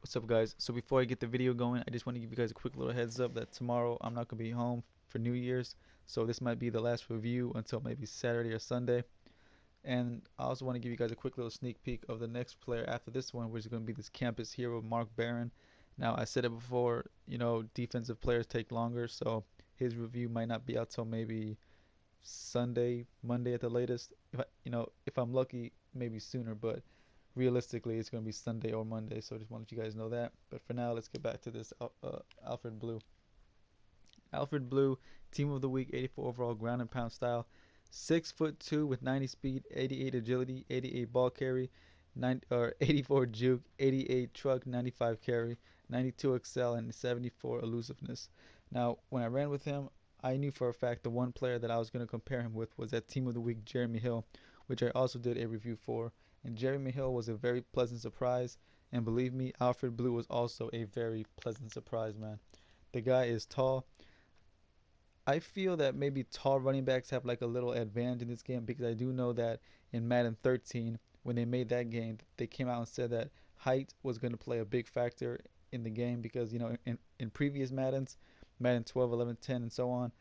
What's up, guys? So before I get the video going, I just want to give you guys a quick little heads up that tomorrow I'm not going to be home for New Year's. So this might be the last review until maybe Saturday or Sunday. And I also want to give you guys a quick little sneak peek of the next player after this one, which is going to be this campus hero, Mark Barron. Now, I said it before, defensive players take longer, so his review might not be out till maybe Sunday, Monday at the latest. If I'm lucky, maybe sooner, but realistically, it's going to be Sunday or Monday. So I just wanted you guys to know that. But for now, let's get back to this Alfred Blue. Alfred Blue, Team of the Week, 84 overall, ground and pound style. 6'2" with 90 speed, 88 agility, 88 ball carry, 84 juke, 88 truck, 95 carry, 92 excel, and 74 elusiveness. Now, when I ran with him, I knew for a fact the one player that I was going to compare him with was that Team of the Week, Jeremy Hill, which I also did a review for. And Jeremy Hill was a very pleasant surprise. And believe me, Alfred Blue was also a very pleasant surprise, man. The guy is tall. I feel that maybe tall running backs have like a little advantage in this game because I do know that in Madden 13, when they made that game, they came out and said that height was going to play a big factor in the game because, in previous Maddens, Madden 12, 11, 10, and so on,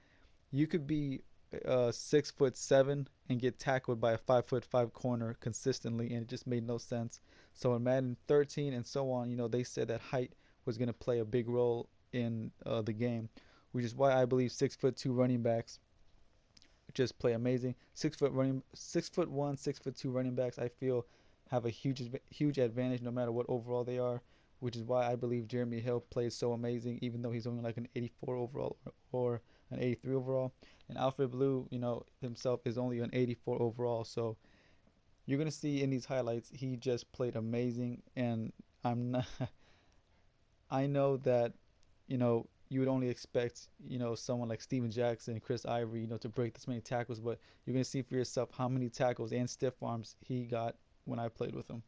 you could be 6'7" and get tackled by a 5'5" corner consistently, and it just made no sense. So in Madden 13 and so on, they said that height was going to play a big role in the game, which is why I believe 6'2" running backs just play amazing. 6'1", 6'2" running backs I feel have a huge advantage no matter what overall they are, which is why I believe Jeremy Hill plays so amazing, even though he's only like an 84 overall or an 83 overall. And Alfred Blue, himself is only an 84 overall. So you're gonna see in these highlights he just played amazing. And I'm not. I know that you would only expect someone like Steven Jackson, Chris Ivory, to break this many tackles, but you're gonna see for yourself how many tackles and stiff arms he got when I played with him.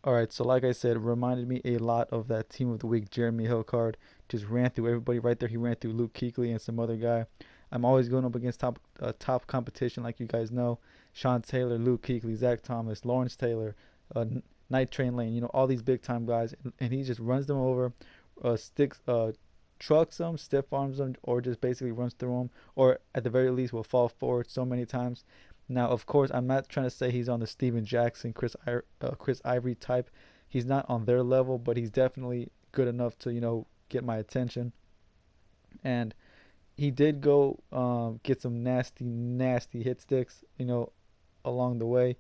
All right, so like I said, it reminded me a lot of that Team of the Week Jeremy Hill card. Just ran through everybody right there. He ran through Luke Kuechly and some other guy. I'm always going up against top competition, like you guys know. Sean Taylor, Luke Kuechly, Zach Thomas, Lawrence Taylor, Night Train Lane. All these big time guys, and he just runs them over, trucks them, stiff arms them, or just basically runs through them, or at the very least will fall forward so many times. Now, of course, I'm not trying to say he's on the Steven Jackson, Chris Ivory type. He's not on their level, but he's definitely good enough to get my attention. And he did go get some nasty, nasty hit sticks, along the way.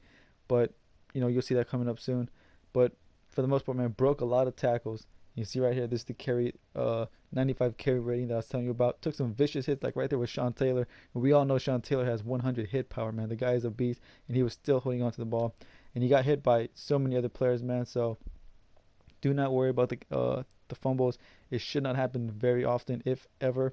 But you'll see that coming up soon. But for the most part, man, broke a lot of tackles. You see right here, this is the carry, 95 carry rating that I was telling you about. Took some vicious hits, like right there with Sean Taylor. And we all know Sean Taylor has 100 hit power, man. The guy is a beast, and he was still holding on to the ball. And he got hit by so many other players, man. So do not worry about the fumbles. It should not happen very often, if ever.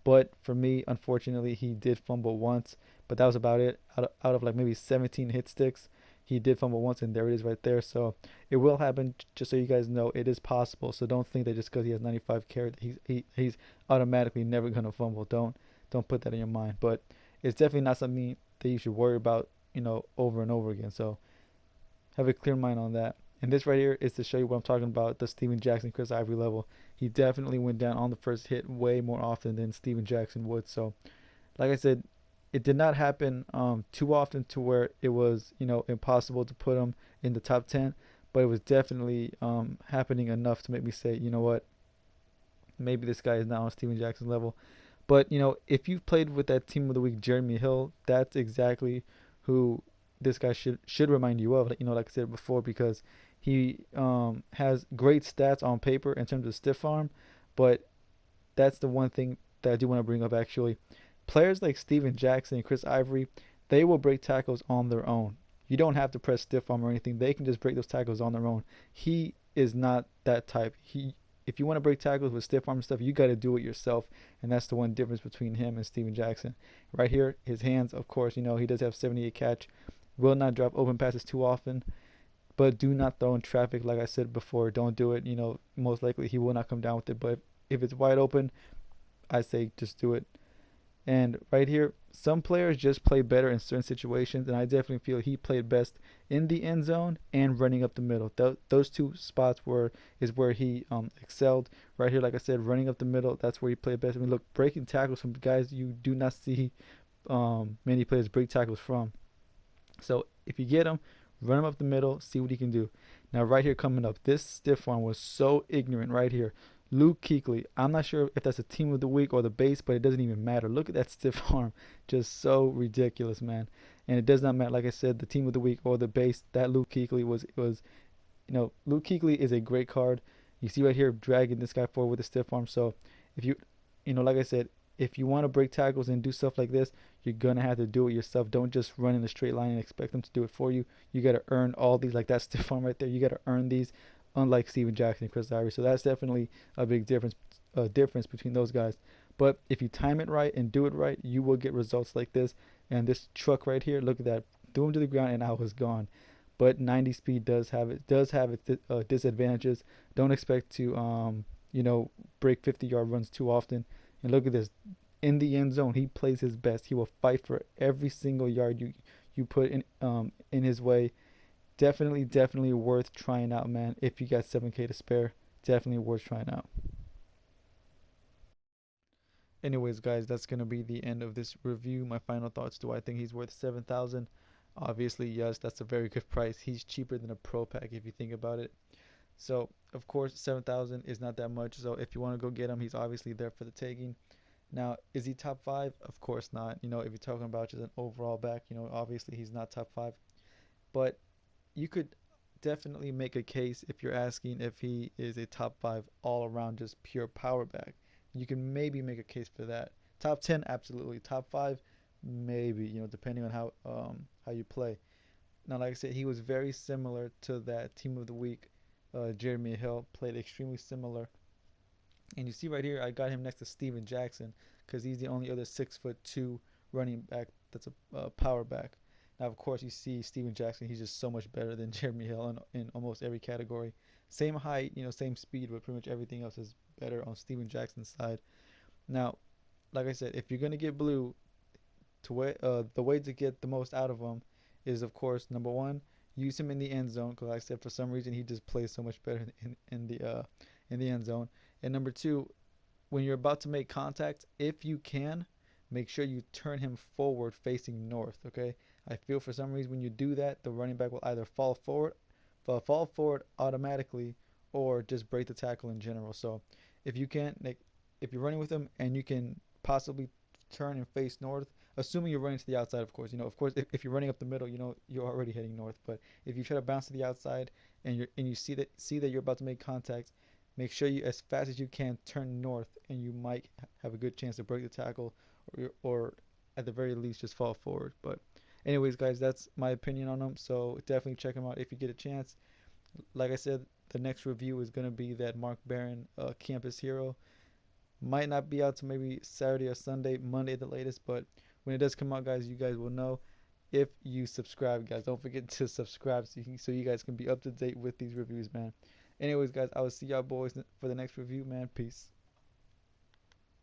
But for me, unfortunately, he did fumble once. But that was about it. Out of like maybe 17 hit sticks, he did fumble once, and there it is right there. So it will happen. Just so you guys know, it is possible. So don't think that just because he has 95 carry, he's automatically never gonna fumble. Don't put that in your mind. But it's definitely not something that you should worry about, over and over again. So have a clear mind on that. And this right here is to show you what I'm talking about, the Steven Jackson, Chris Ivory level. He definitely went down on the first hit way more often than Steven Jackson would. So, like I said, it did not happen too often to where it was, impossible to put him in the top 10. But it was definitely happening enough to make me say, you know what, maybe this guy is not on Steven Jackson level. But if you've played with that Team of the Week, Jeremy Hill, that's exactly who this guy should remind you of. Like I said before, because he has great stats on paper in terms of stiff arm, but that's the one thing that I do want to bring up actually. Players like Steven Jackson and Chris Ivory, they will break tackles on their own. You don't have to press stiff arm or anything. They can just break those tackles on their own. He is not that type. If you want to break tackles with stiff arm stuff, you got to do it yourself, and that's the one difference between him and Steven Jackson. Right here, his hands, of course, he does have 78 catch. Will not drop open passes too often, but do not throw in traffic. Like I said before, don't do it. Most likely he will not come down with it. But if it's wide open, I say just do it. And right here, some players just play better in certain situations, and I definitely feel he played best in the end zone and running up the middle. Those two spots were is where he excelled. Right here, like I said, running up the middle, that's where he played best. I mean, look, breaking tackles from guys you do not see many players break tackles from. So if you get him, run him up the middle, see what he can do. Now right here coming up, this stiff arm was so ignorant right here. Luke Kuechly, I'm not sure if that's a team of the week or the base, but it doesn't even matter. Look at that stiff arm, just so ridiculous, man. And it does not matter, like I said, the team of the week or the base. That Luke Kuechly was Luke Kuechly is a great card. You see right here, dragging this guy forward with a stiff arm. So if like I said, if you want to break tackles and do stuff like this, you're gonna have to do it yourself. Don't just run in a straight line and expect them to do it for you. You gotta earn all these, like that stiff arm right there. You gotta earn these, unlike Steven Jackson and Chris Ivory. So that's definitely a big difference between those guys. But if you time it right and do it right, you will get results like this. And this truck right here, look at that, threw him to the ground and I was gone. But 90 speed does have its disadvantages. Don't expect to break 50-yard runs too often. And look at this, in the end zone, he plays his best. He will fight for every single yard you put in his way. Definitely worth trying out, man. If you got 7K to spare, definitely worth trying out. Anyways, guys, that's gonna be the end of this review. My final thoughts: do I think he's worth 7,000? Obviously, yes. That's a very good price. He's cheaper than a pro pack if you think about it. So, of course, 7,000 is not that much. So, if you want to go get him, he's obviously there for the taking. Now, is he top five? Of course not. If you're talking about just an overall back, obviously he's not top five. But you could definitely make a case if you're asking if he is a top five all around, just pure power back. You can maybe make a case for that. Top 10, absolutely. Top five, maybe. Depending on how you play. Now, like I said, he was very similar to that team of the week. Jeremy Hill played extremely similar. And you see right here, I got him next to Steven Jackson because he's the only other 6'2" running back that's a power back. Now, of course, you see Steven Jackson, he's just so much better than Jeremy Hill in almost every category. Same height, same speed, but pretty much everything else is better on Steven Jackson's side. Now, like I said, if you're going to get blue, the way to get the most out of him is, of course, number one, use him in the end zone because, like I said, for some reason he just plays so much better in the end zone. And number two, when you're about to make contact, if you can, make sure you turn him forward facing north. Okay, I feel for some reason when you do that, the running back will either fall forward automatically, or just break the tackle in general. So if you can, like, if you're running with him and you can possibly turn and face north, assuming you're running to the outside, of course. Of course, if you're running up the middle, you're already heading north. But if you try to bounce to the outside and you see that you're about to make contact, make sure you, as fast as you can, turn north, and you might have a good chance to break the tackle, or at the very least just fall forward. But anyways, guys, that's my opinion on them. So definitely check them out if you get a chance. Like I said, the next review is going to be that Mark Barron Campus Hero. Might not be out to maybe Saturday or Sunday, Monday at the latest, but when it does come out, guys, you guys will know if you subscribe, guys. Don't forget to subscribe so you guys can be up to date with these reviews, man. Anyways, guys, I will see y'all boys for the next review, man. Peace.